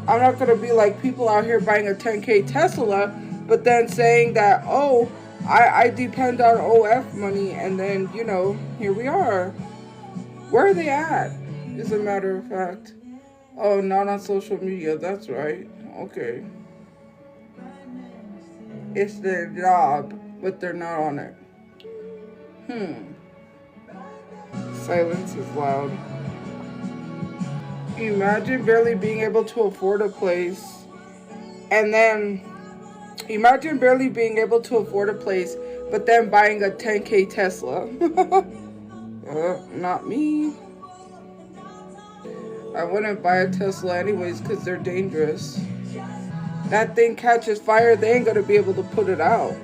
I'm not going to be like people out here buying a 10K Tesla, but then saying that, oh, I depend on OF money, and then, you know, here we are. Where are they at, as a matter of fact? Oh, not on social media, that's right. Okay. It's their job, but they're not on it. Silence is loud. Imagine barely being able to afford a place, and then imagine barely being able to afford a place, but then buying a 10K Tesla. Not me. I wouldn't buy a Tesla anyways because they're dangerous. That thing catches fire, they ain't gonna be able to put it out.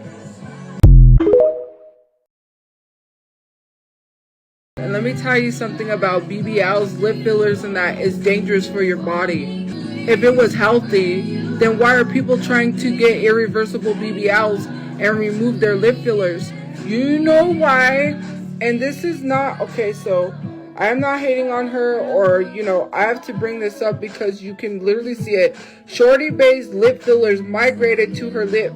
And let me tell you something about BBLs, lip fillers, and that is dangerous for your body. If it was healthy, then why are people trying to get irreversible BBLs and remove their lip fillers? You know why? And this is not, okay, so I'm not hating on her, or, you know, I have to bring this up because you can literally see it. Shorty Bay's lip fillers migrated to her lip.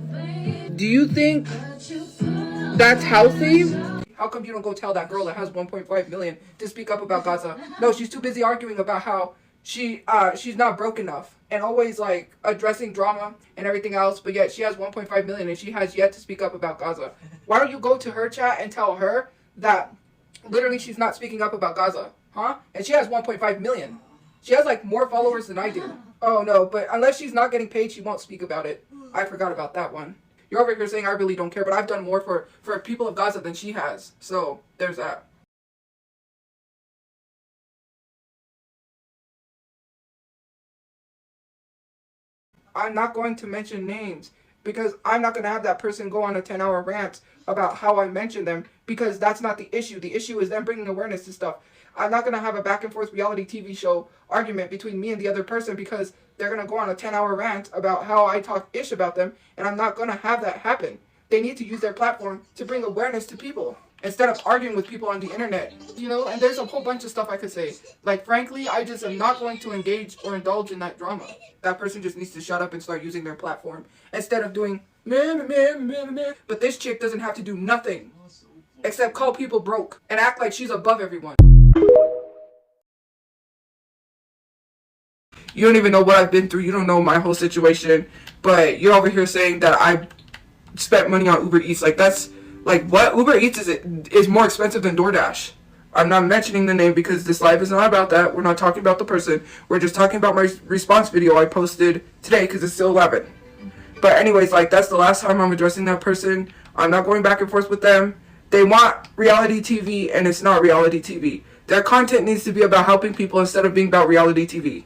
Do you think that's healthy? How come you don't go tell that girl that has 1.5 million to speak up about Gaza? No, she's too busy arguing about how she's not broke enough and always like addressing drama and everything else, but yet she has 1.5 million and she has yet to speak up about Gaza. Why don't you go to her chat and tell her that literally she's not speaking up about Gaza, huh? And she has 1.5 million. She has like more followers than I do. Oh no, but unless she's not getting paid, she won't speak about it. I forgot about that one. You're over here saying I really don't care, but I've done more for people of Gaza than she has. So there's that. I'm not going to mention names because I'm not going to have that person go on a 10-hour rant about how I mentioned them, because that's not the issue. The issue is them bringing awareness to stuff. I'm not going to have a back and forth reality TV show argument between me and the other person because they're going to go on a 10-hour rant about how I talk ish about them, and I'm not going to have that happen. They need to use their platform to bring awareness to people instead of arguing with people on the internet, you know. And there's a whole bunch of stuff I could say. Like, frankly, I just am not going to engage or indulge in that drama. That person just needs to shut up and start using their platform instead of doing meh, meh, meh, meh. But this chick doesn't have to do nothing except call people broke and act like she's above everyone. You don't even know what I've been through. You don't know my whole situation. But you're over here saying that I spent money on Uber Eats. Like, that's like, what? Uber Eats is more expensive than DoorDash. I'm not mentioning the name because this live is not about that. We're not talking about the person. We're just talking about my response video I posted today because it's still 11. But anyways, like, that's the last time I'm addressing that person. I'm not going back and forth with them. They want reality TV, and it's not reality TV. Their content needs to be about helping people instead of being about reality TV.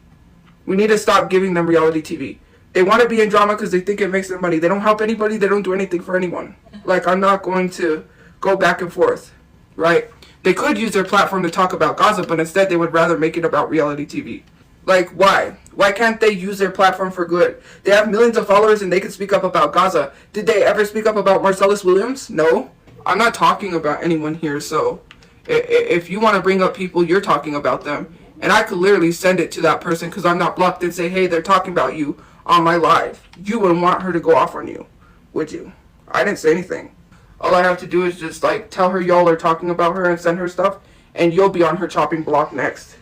We need to stop giving them reality TV. They want to be in drama because they think it makes them money. They don't help anybody. They don't do anything for anyone. Like, I'm not going to go back and forth, right? They could use their platform to talk about Gaza, but instead they would rather make it about reality TV. Like, why? Why can't they use their platform for good? They have millions of followers and they can speak up about Gaza. Did they ever speak up about Marcellus Williams? No. I'm not talking about anyone here, so if you want to bring up people, you're talking about them. And I could literally send it to that person because I'm not blocked and say, hey, they're talking about you on my live. You wouldn't want her to go off on you, would you? I didn't say anything. All I have to do is just, like, tell her y'all are talking about her and send her stuff, and you'll be on her chopping block next.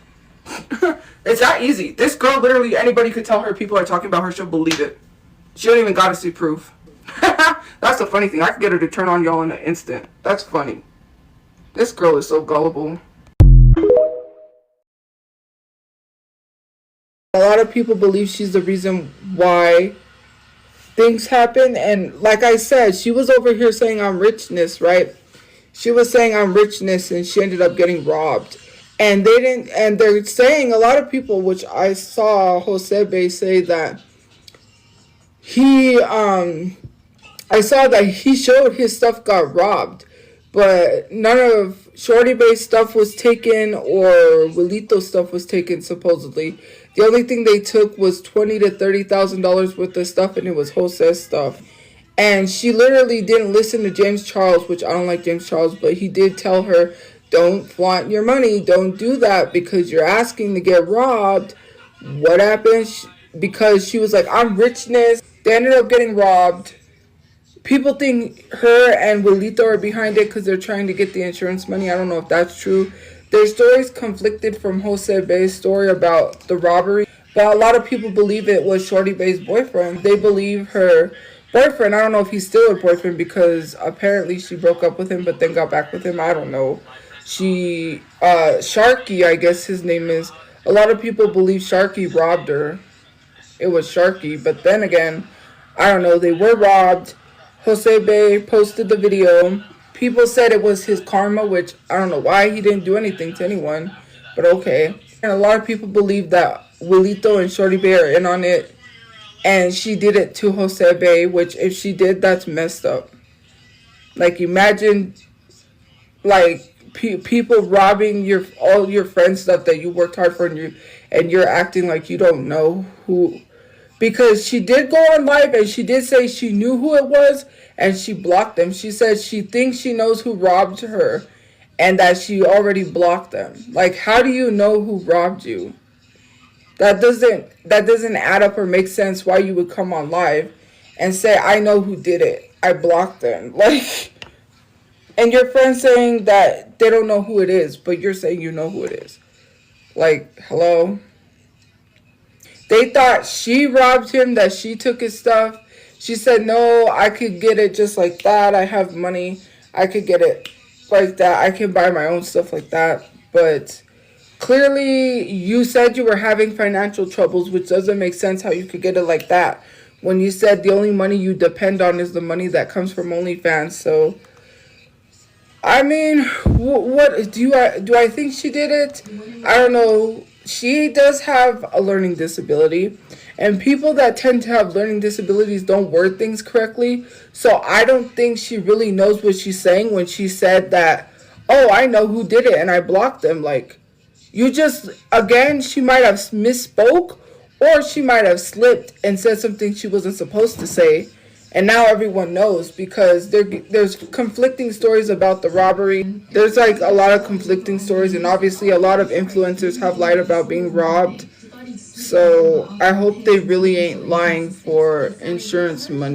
It's that easy. This girl, literally, anybody could tell her people are talking about her, she'll believe it. She don't even gotta see proof. That's the funny thing. I could get her to turn on y'all in an instant. That's funny. This girl is so gullible. A lot of people believe she's the reason why things happen, and like I said, she was over here saying I'm richness, right? She was saying I'm richness, and she ended up getting robbed. And they didn't, and they're saying, a lot of people, which I saw Josebe say that I saw that he showed his stuff got robbed, but none of Shorty Bay's stuff was taken or Wilito's stuff was taken, supposedly. The only thing they took was $20,000 to $30,000 worth of stuff, and it was Jose's stuff. And she literally didn't listen to James Charles, which I don't like James Charles, but he did tell her, don't flaunt your money, don't do that because you're asking to get robbed. What happened? because she was like, I'm richness. They ended up getting robbed. People think her and Wilito are behind it because they're trying to get the insurance money. I don't know if that's true. Their stories conflicted from Jose Bay's story about the robbery, but a lot of people believe it was Shorty Bay's boyfriend. They believe her boyfriend. I don't know if he's still her boyfriend because apparently she broke up with him but then got back with him. I don't know. Sharky, I guess his name is. A lot of people believe Sharky robbed her. It was Sharky, but then again, I don't know. They were robbed. Jose Bay posted the video. People said it was his karma, which I don't know why he didn't do anything to anyone, but okay. And a lot of people believe that Wilito and Shorty Bay are in on it, and she did it to Jose Bay, which if she did, that's messed up. Like, imagine, like, people robbing all your friends' stuff that you worked hard for, and you're acting like you don't know who. Because she did go on live and she did say she knew who it was and she blocked them. She said she thinks she knows who robbed her and that she already blocked them. Like, how do you know who robbed you? That doesn't add up or make sense why you would come on live and say, I know who did it. I blocked them. Like, and your friend's saying that they don't know who it is, but you're saying you know who it is. Like, hello? They thought she robbed him, that she took his stuff. She said, no, I could get it just like that. I have money. I could get it like that. I can buy my own stuff like that. But clearly you said you were having financial troubles, which doesn't make sense how you could get it like that. When you said the only money you depend on is the money that comes from OnlyFans. So, I mean, what do I think she did it? I don't know. She does have a learning disability, and people that tend to have learning disabilities don't word things correctly. So I don't think she really knows what she's saying when she said that, oh, I know who did it and I blocked them. Like, you just, again, she might have misspoke, or she might have slipped and said something she wasn't supposed to say. And now everyone knows because there's conflicting stories about the robbery. There's like a lot of conflicting stories, and obviously a lot of influencers have lied about being robbed. So I hope they really ain't lying for insurance money.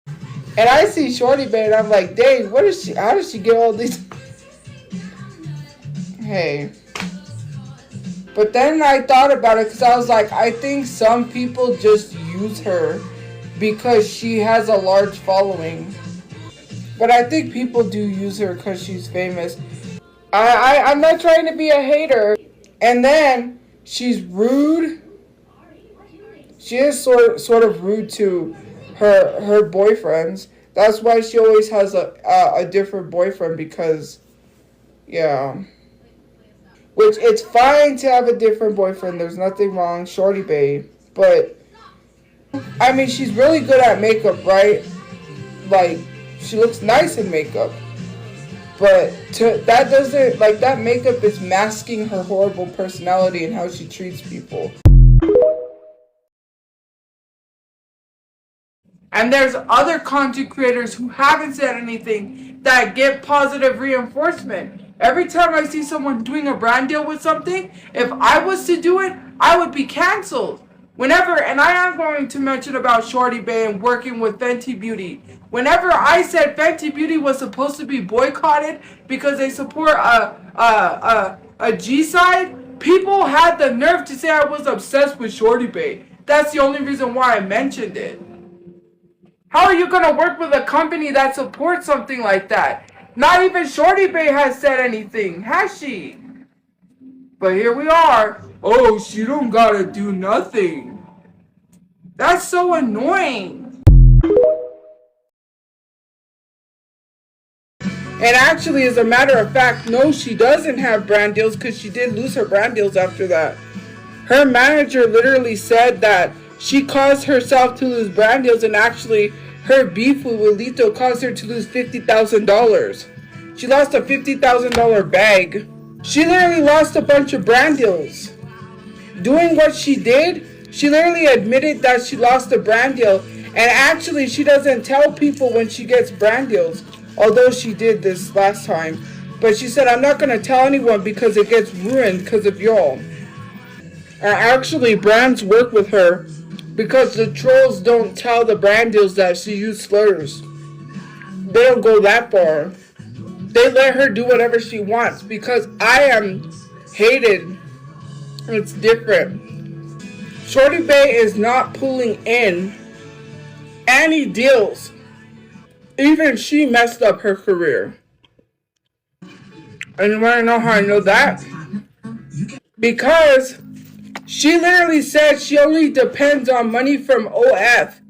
And I see Shorty Bay and I'm like, dang, how does she get all these? Hey. But then I thought about it because I was like, I think some people just use her because she has a large following. But I think people do use her because she's famous. I'm not trying to be a hater. And then she's rude. She is sort of rude to her boyfriends. That's why she always has a different boyfriend because, yeah. Which, it's fine to have a different boyfriend. There's nothing wrong, Shorty Bay. But, I mean, she's really good at makeup, right? Like, she looks nice in makeup. But that doesn't, like, that makeup is masking her horrible personality and how she treats people. And there's other content creators who haven't said anything that get positive reinforcement. Every time I see someone doing a brand deal with something, if I was to do it, I would be canceled. Whenever, and I am going to mention about Shorty Bay and working with Fenty Beauty. Whenever I said Fenty Beauty was supposed to be boycotted because they support a G-side, people had the nerve to say I was obsessed with Shorty Bay. That's the only reason why I mentioned it. How are you going to work with a company that supports something like that? Not even Shorty Bay has said anything, has she? But here we are. Oh, she don't gotta do nothing. That's so annoying. And actually, as a matter of fact, no, she doesn't have brand deals because she did lose her brand deals after that. Her manager literally said that she caused herself to lose brand deals, and actually her beef with Wilito caused her to lose $50,000. She lost a $50,000 bag. She literally lost a bunch of brand deals. Doing what she did, she literally admitted that she lost a brand deal, and actually she doesn't tell people when she gets brand deals, although she did this last time. But she said, I'm not going to tell anyone because it gets ruined because of y'all. And actually, brands work with her because the trolls don't tell the brand deals that she used slurs. They don't go that far. They let her do whatever she wants because I am hated. It's different. Shorty Bay is not pulling in any deals. Even she messed up her career. And you want to know how I know that? Because she literally said she only depends on money from OF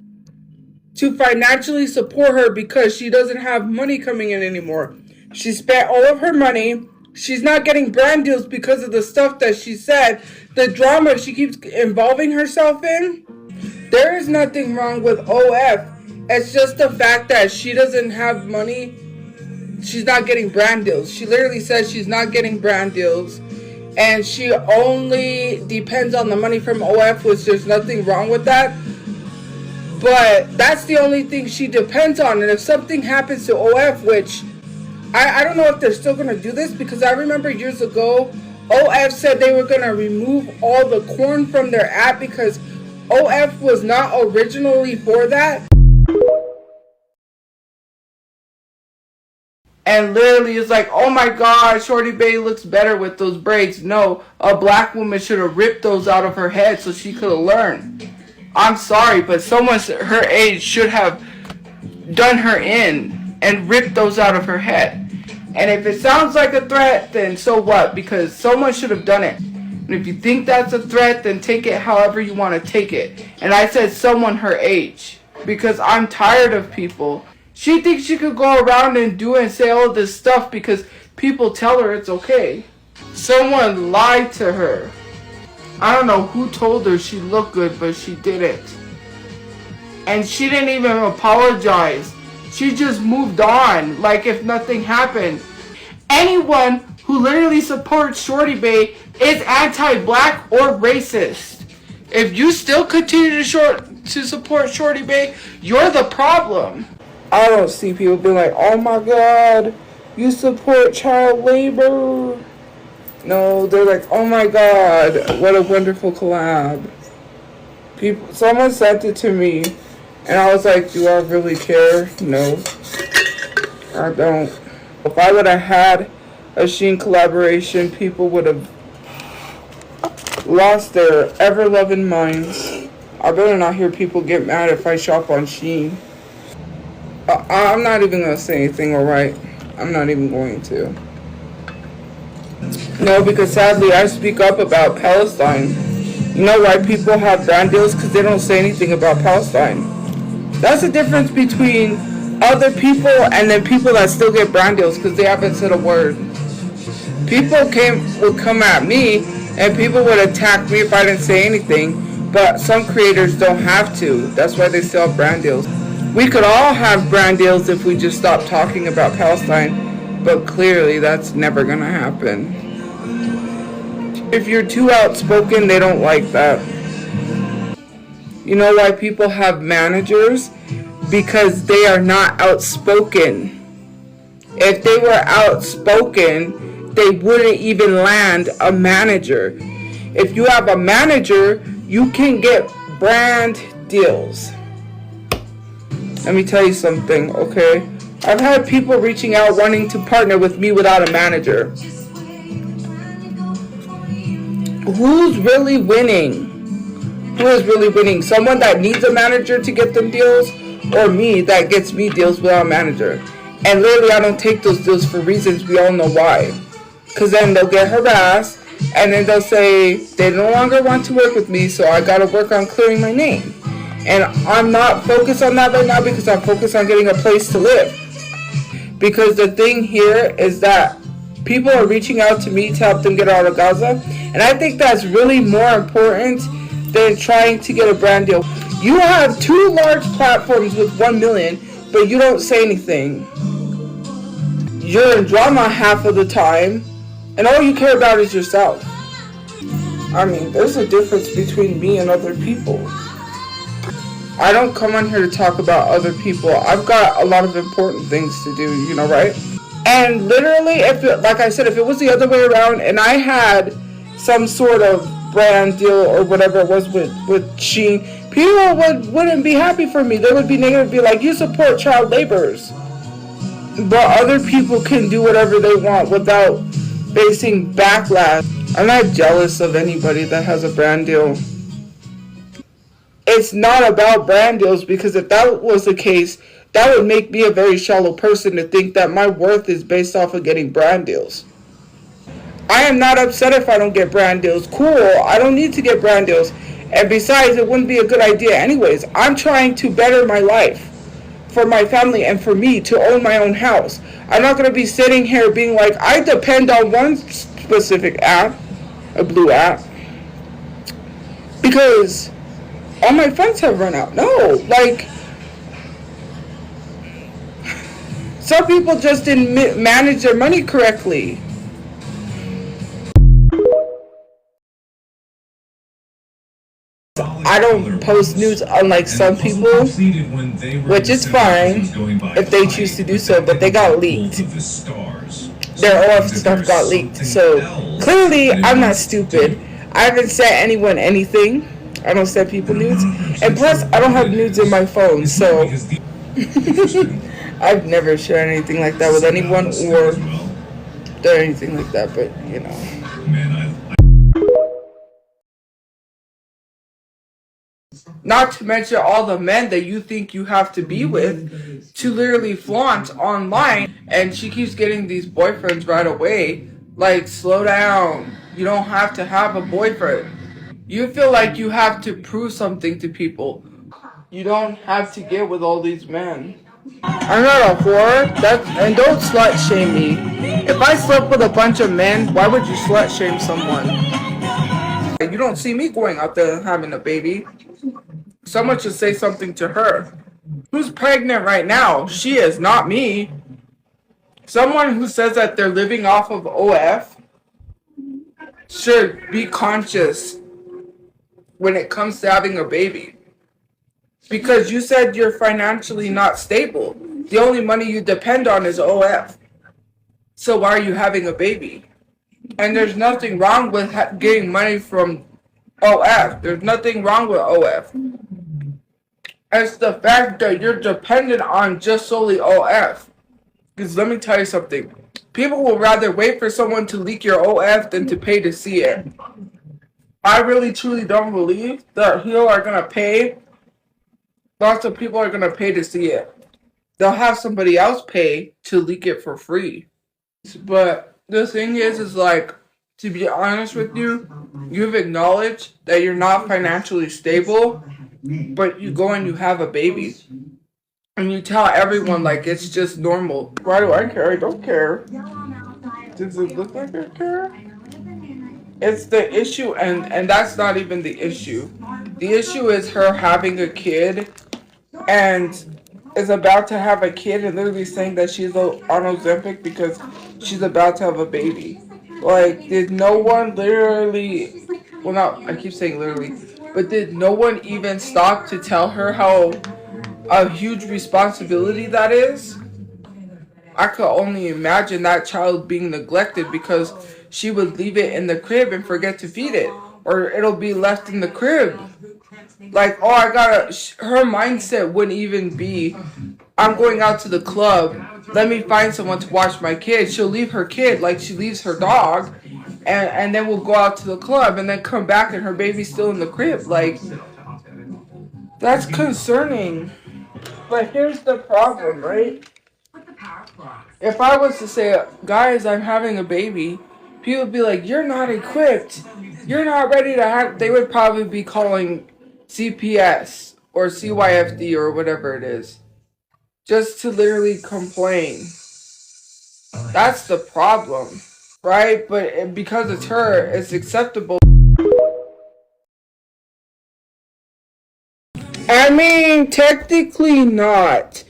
to financially support her because she doesn't have money coming in anymore. She spent all of her money. She's not getting brand deals because of the stuff that she said, the drama she keeps involving herself in. There is nothing wrong with OF. It's just the fact that she doesn't have money. She's not getting brand deals. She literally says she's not getting brand deals. And she only depends on the money from OF, which there's nothing wrong with that. But that's the only thing she depends on. And if something happens to OF, which I don't know if they're still going to do this, because I remember years ago, OF said they were going to remove all the corn from their app because OF was not originally for that. And literally it's like, oh my god, Shorty Bay looks better with those braids. No, a black woman should have ripped those out of her head so she could have learned. I'm sorry, but someone her age should have done her in and ripped those out of her head. And if it sounds like a threat, then so what? Because someone should have done it. And if you think that's a threat, then take it however you want to take it. And I said someone her age because I'm tired of people. She thinks she could go around and do and say all this stuff because people tell her it's okay. Someone lied to her. I don't know who told her she looked good, but she didn't. And she didn't even apologize. She just moved on like if nothing happened. Anyone who literally supports Shorty Bay is anti-black or racist. If you still continue to support Shorty Bay, you're the problem. I don't see people being like, oh my god, you support child labor. No, they're like, oh my god, what a wonderful collab. Someone sent it to me, and I was like, do I really care? No, I don't. If I would have had a Shein collaboration, people would have lost their ever-loving minds. I better not hear people get mad if I shop on Shein. I'm not even going to say anything, alright? I'm not even going to. No, because sadly I speak up about Palestine. You know why people have brand deals? Because they don't say anything about Palestine. That's the difference between other people and then people that still get brand deals because they haven't said a word. People would come at me and people would attack me if I didn't say anything, but some creators don't have to. That's why they still have brand deals. We could all have brand deals if we just stopped talking about Palestine, but clearly that's never going to happen. If you're too outspoken, they don't like that. You know why people have managers? Because they are not outspoken. If they were outspoken, they wouldn't even land a manager. If you have a manager, you can get brand deals. Let me tell you something, okay? I've had people reaching out wanting to partner with me without a manager. Who's really winning? Who is really winning? Someone that needs a manager to get them deals, or me that gets me deals without a manager? And literally, I don't take those deals for reasons we all know why. Because then they'll get harassed, and then they'll say they no longer want to work with me, so I gotta work on clearing my name. And I'm not focused on that right now because I'm focused on getting a place to live. Because the thing here is that people are reaching out to me to help them get out of Gaza. And I think that's really more important than trying to get a brand deal. You have 2 large platforms with 1 million, but you don't say anything. You're in drama half of the time, and all you care about is yourself. I mean, there's a difference between me and other people. I don't come on here to talk about other people. I've got a lot of important things to do, you know, right? And literally, if it, like I said, if it was the other way around and I had some sort of brand deal or whatever it was with Shein, people wouldn't be happy for me. They would be negative, be like, you support child laborers. But other people can do whatever they want without facing backlash. I'm not jealous of anybody that has a brand deal. It's not about brand deals, because if that was the case, that would make me a very shallow person to think that my worth is based off of getting brand deals. I am not upset if I don't get brand deals. Cool, I don't need to get brand deals. And besides, it wouldn't be a good idea anyways. I'm trying to better my life for my family and for me to own my own house. I'm not going to be sitting here being like, I depend on one specific app, a blue app, because all my funds have run out. No, like, some people just didn't manage their money correctly. I don't post nudes unlike some people, which is fine if they choose to do so, but they got leaked. Their OF stuff got leaked. So clearly I'm not stupid. I haven't sent anyone anything. I don't send people nudes. And plus, I don't have nudes in my phone, so I've never shared anything like that with anyone or done anything like that, but you know. Not to mention all the men that you think you have to be with to literally flaunt online, and she keeps getting these boyfriends right away. Like, slow down. You don't have to have a boyfriend. You feel like you have to prove something to people. You don't have to get with all these men. I'm not a whore. And don't slut shame me. If I slept with a bunch of men, why would you slut shame someone? You don't see me going out there having a baby. Someone should say something to her. Who's pregnant right now? She is, not me. Someone who says that they're living off of OF should be conscious when it comes to having a baby. Because you said you're financially not stable. The only money you depend on is OF. So why are you having a baby? And there's nothing wrong with getting money from OF. There's nothing wrong with OF. It's the fact that you're dependent on just solely OF. Because let me tell you something. People will rather wait for someone to leak your OF than to pay to see it. I really truly don't believe that people are going to pay. Lots of people are going to pay to see it. They'll have somebody else pay to leak it for free. But the thing is like, to be honest with you, you've acknowledged that you're not financially stable, but you go and you have a baby. And you tell everyone like it's just normal. Why do I care? I don't care. Does it look like I care? It's the issue, and that's not even the issue. The issue is her having a kid and is about to have a kid and literally saying that she's on Ozempic because she's about to have a baby. Like, did no one literally, well, not, I keep saying literally, but did no one even stop to tell her how a huge responsibility that is? I could only imagine that child being neglected because she would leave it in the crib and forget to feed it, or it'll be left in the crib. Like, oh, her mindset wouldn't even be, I'm going out to the club, let me find someone to watch my kid. She'll leave her kid like she leaves her dog, and then we'll go out to the club and then come back and her baby's still in the crib. Like, that's concerning. But here's the problem, right? If I was to say, guys, I'm having a baby, people would be like, you're not equipped. You're not ready to have, they would probably be calling CPS or CYFD or whatever it is. Just to literally complain. That's the problem, right? But because it's her, it's acceptable. I mean, technically not.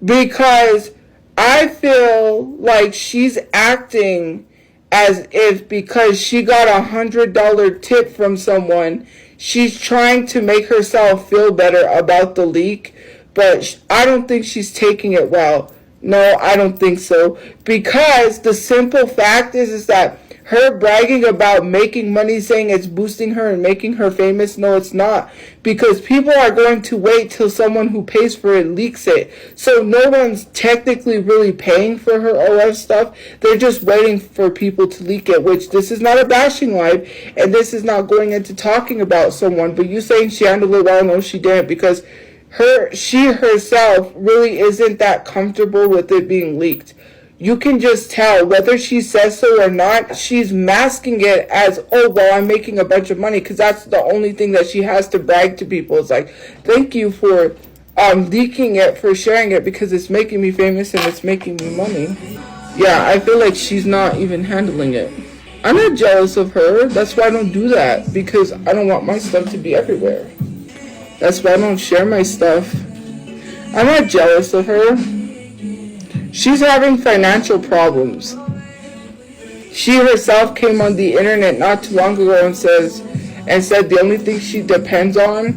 Because I feel like she's acting as if because she got $100 tip from someone, she's trying to make herself feel better about the leak. But I don't think she's taking it well. No, I don't think so. Because the simple fact is that her bragging about making money, saying it's boosting her and making her famous, no, it's not. Because people are going to wait till someone who pays for it leaks it. So no one's technically really paying for her OF stuff. They're just waiting for people to leak it, which this is not a bashing live, and this is not going into talking about someone. But you saying she handled it well, no, she didn't, because she herself really isn't that comfortable with it being leaked. You can just tell whether she says so or not. She's masking it as, oh, well, I'm making a bunch of money, because that's the only thing that she has to brag to people. It's like, thank you for leaking it, for sharing it, because it's making me famous and it's making me money. Yeah, I feel like she's not even handling it. I'm not jealous of her. That's why I don't do that, because I don't want my stuff to be everywhere. That's why I don't share my stuff. I'm not jealous of her. She's having financial problems. She herself came on the internet not too long ago and said the only thing she depends on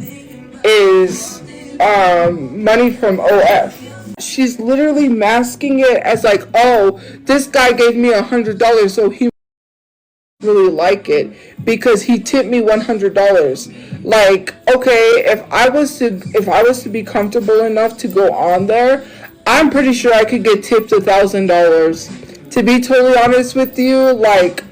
is money from OF. She's literally masking it as like, oh, this guy gave me $100, so he really like it because he tipped me $100. Like, okay, if I was to be comfortable enough to go on there, I'm pretty sure I could get tipped $1,000. To be totally honest with you, like,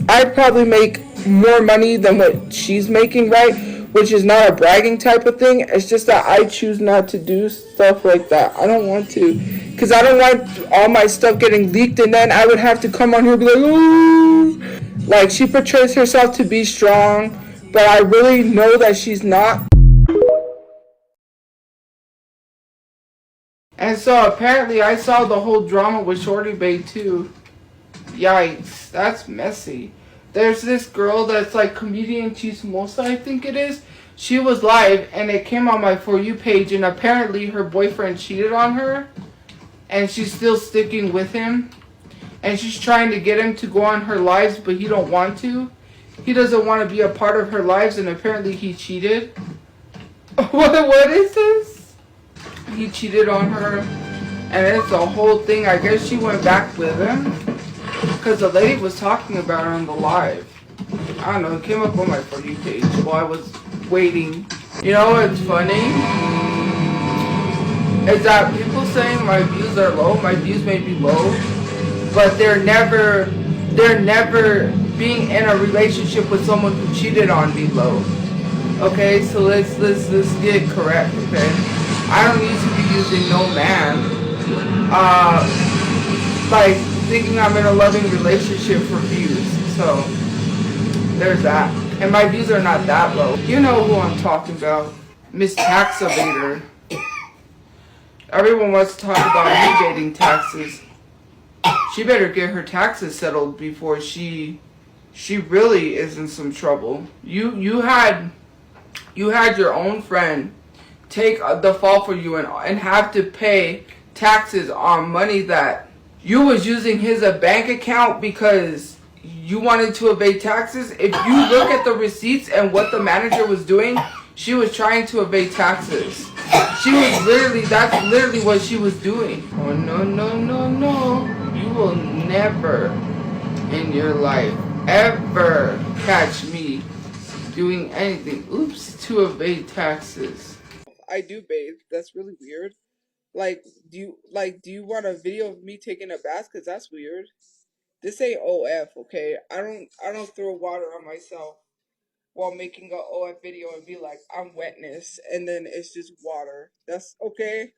I'd probably make more money than what she's making, right? Which is not a bragging type of thing. It's just that I choose not to do stuff like that. I don't want to. Because I don't want all my stuff getting leaked and then I would have to come on here and be like, ooh. Like, she portrays herself to be strong, but I really know that she's not. And so apparently I saw the whole drama with Shorty Bay too. Yikes, that's messy. There's this girl that's like comedian Chismosa, I think it is. She was live and it came on my For You page, and apparently her boyfriend cheated on her and she's still sticking with him. And she's trying to get him to go on her lives, but he don't want to. He doesn't want to be a part of her lives, and apparently he cheated. What is this? He cheated on her, and it's a whole thing. I guess she went back with him because the lady was talking about her on the live. I don't know, it came up on my For You page while I was waiting. You know what's funny? Is that people saying my views are low. My views may be low, but they're never being in a relationship with someone who cheated on me low. Okay, so let's get correct, okay? I don't need to be using no man like thinking I'm in a loving relationship for views. So there's that. And my views are not that low. You know who I'm talking about. Miss Tax Evader. Everyone wants to talk about me evading taxes. She better get her taxes settled before she really is in some trouble. You had your own friend take the fall for you and have to pay taxes on money that you was using his bank account because you wanted to evade taxes. If you look at the receipts and what the manager was doing, she was trying to evade taxes. That's literally what she was doing. Oh, no. You will never in your life ever catch me doing anything, to evade taxes. I do bathe. That's really weird. Like, do you want a video of me taking a bath? Cause that's weird. This ain't OF, okay? I don't throw water on myself while making a OF video and be like, I'm wetness, and then it's just water. That's okay.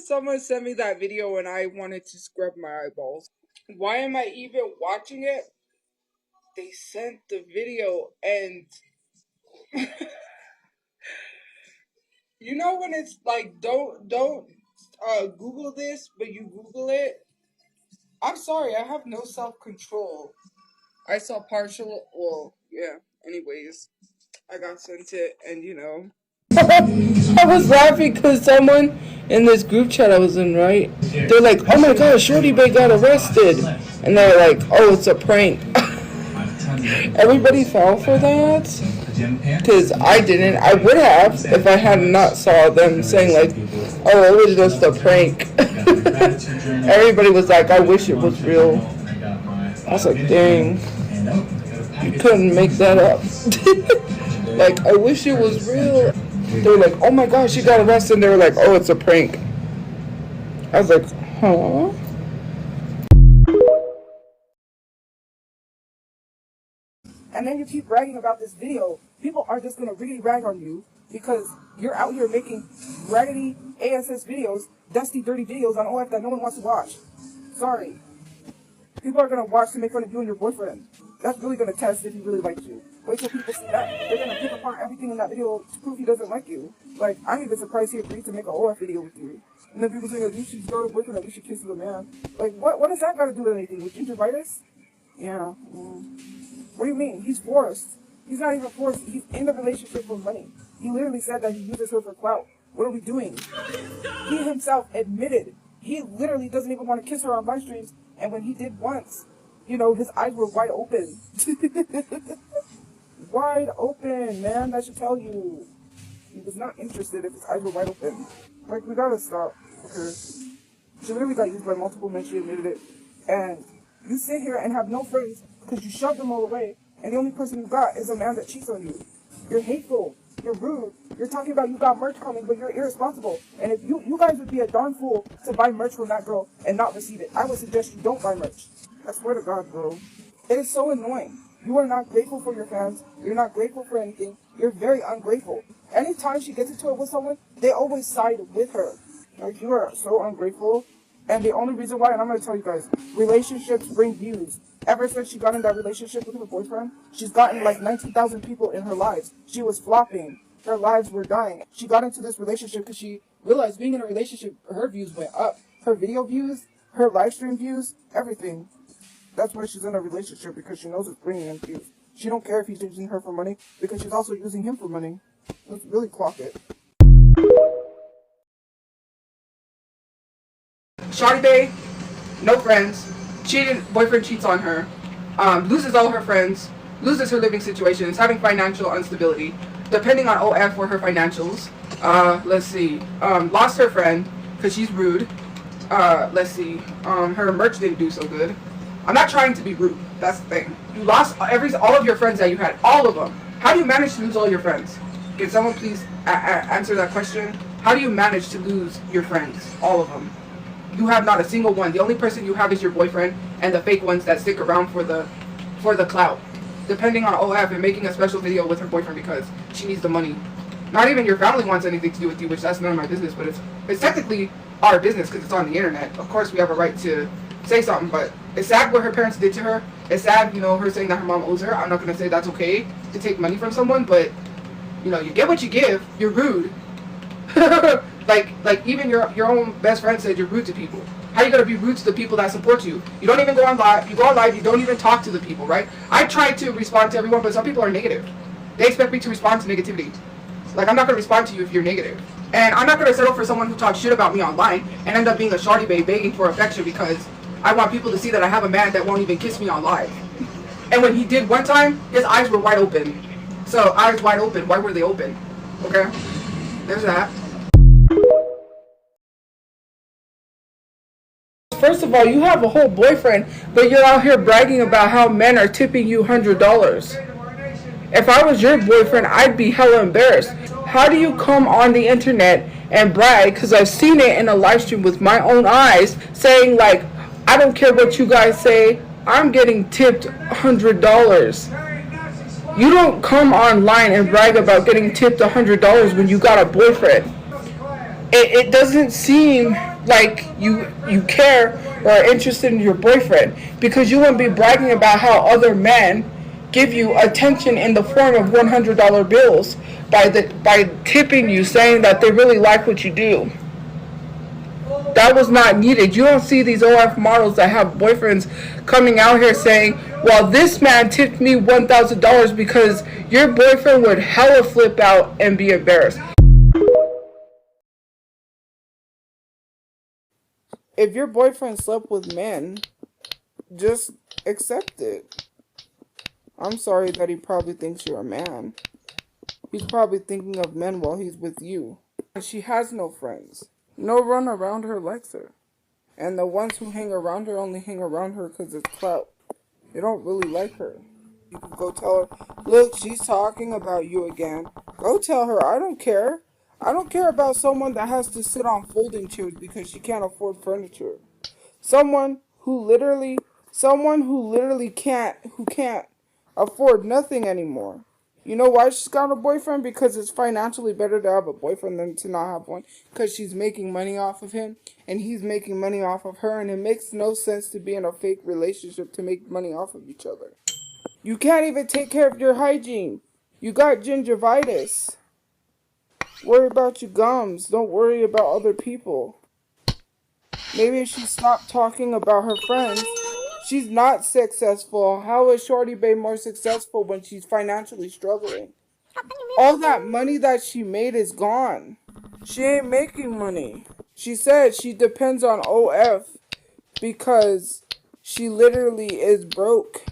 Someone sent me that video and I wanted to scrub my eyeballs. Why am I even watching it? They sent the video and you know when it's like don't Google this, but you Google it. I'm sorry, I have no self-control. I saw partial. Well, yeah. Anyways, I got sent it, and you know. I was laughing because someone in this group chat I was in, right? They're like, "Oh my gosh, Shorty Bay got arrested," and they're like, "Oh, it's a prank." Everybody fell for that. Because I didn't. I would have if I had not saw them saying like, oh, it was just a prank. Everybody was like, I wish it was real. I was like, dang, you couldn't make that up. Like, I wish it was real. They were like, oh my gosh, she got arrested. And they were like, oh, it's a prank. I was like, huh? And then you keep bragging about this video. People are just going to really rag on you because you're out here making raggedy ASS videos, dusty, dirty videos on OF that no one wants to watch. Sorry. People are going to watch to make fun of you and your boyfriend. That's really going to test if he really likes you. Wait till people see that. They're going to pick apart everything in that video to prove he doesn't like you. Like, I'm even surprised he agreed to make an OF video with you. And then people say, like, you should go to boyfriend, like, you should kiss the man. Like, what does that got to do with anything? With gingivitis? Yeah. What do you mean? He's forced. He's not even forced. He's in the relationship for money. He literally said that he uses her for clout. What are we doing? He himself admitted he literally doesn't even want to kiss her on live streams. And when he did once, you know, his eyes were wide open. Wide open, man. That should tell you. He was not interested if his eyes were wide open. Like, we gotta stop. Okay. She literally got used by multiple men. She admitted it. And you sit here and have no friends because you shoved them all away, and the only person you got is a man that cheats on you. You're hateful. You're rude. You're talking about you got merch coming, but you're irresponsible. And if you guys would be a darn fool to buy merch from that girl and not receive it, I would suggest you don't buy merch. I swear to God, bro. It is so annoying. You are not grateful for your fans. You're not grateful for anything. You're very ungrateful. Anytime she gets into it with someone, they always side with her. Like, you are so ungrateful. And the only reason why, and I'm going to tell you guys, relationships bring views. Ever since she got in that relationship with her boyfriend, she's gotten like 19,000 people in her lives. She was flopping. Her lives were dying. She got into this relationship because she realized being in a relationship, her views went up. Her video views, her live stream views, everything. That's why she's in a relationship, because she knows it's bringing in views. She don't care if he's using her for money, because she's also using him for money. Let's really clock it. Shawty Bay, no friends, cheated, boyfriend cheats on her, loses all her friends, loses her living situation, is having financial instability, depending on OF for her financials. Let's see, lost her friend because she's rude. Let's see, her merch didn't do so good. I'm not trying to be rude, that's the thing. You lost all of your friends that you had, all of them. How do you manage to lose all your friends? Can someone please answer that question? How do you manage to lose your friends, all of them? You have not a single one. The only person you have is your boyfriend and the fake ones that stick around for the clout. Depending on OF and making a special video with her boyfriend because she needs the money. Not even your family wants anything to do with you, which that's none of my business, but it's technically our business because it's on the internet. Of course we have a right to say something, but it's sad what her parents did to her. It's sad, you know, her saying that her mom owes her. I'm not going to say that's okay to take money from someone, but, you know, you get what you give. You're rude. like even your own best friend said you're rude to people. How are you gonna be rude to the people that support you? You don't even go on live. You go on live. You don't even talk to the people, right? I try to respond to everyone, but some people are negative. They expect me to respond to negativity. Like, I'm not gonna respond to you if you're negative, and I'm not gonna settle for someone who talks shit about me online and end up being a shawty babe begging for affection because I want people to see that I have a man that won't even kiss me on live. And when he did one time, his eyes were wide open. So eyes wide open. Why were they open? Okay, there's that. First of all, you have a whole boyfriend, but you're out here bragging about how men are tipping you $100. If I was your boyfriend, I'd be hella embarrassed. How do you come on the internet and brag, because I've seen it in a live stream with my own eyes, saying like, I don't care what you guys say, I'm getting tipped $100. You don't come online and brag about getting tipped $100 when you got a boyfriend. It doesn't seem like you care or are interested in your boyfriend, because you wouldn't be bragging about how other men give you attention in the form of $100 bills by tipping you, saying that they really like what you do. That was not needed. You don't see these OF models that have boyfriends coming out here saying, well, this man tipped me $1,000, because your boyfriend would hella flip out and be embarrassed. If your boyfriend slept with men, just accept it. I'm sorry that he probably thinks you're a man. He's probably thinking of men while he's with you. And she has no friends. No one around her likes her. And the ones who hang around her only hang around her because it's clout. They don't really like her. You can go tell her, look, she's talking about you again. Go tell her, I don't care. I don't care about someone that has to sit on folding chairs because she can't afford furniture. Someone who literally can't afford nothing anymore. You know why she's got a boyfriend? Because it's financially better to have a boyfriend than to not have one. Because she's making money off of him, and he's making money off of her, and it makes no sense to be in a fake relationship to make money off of each other. You can't even take care of your hygiene. You got gingivitis. Worry about your gums. Don't worry about other people. Maybe if she stopped talking about her friends. She's not successful. How is Shorty Bae more successful when she's financially struggling? All that money that she made is gone. She ain't making money. She said she depends on OF because she literally is broke.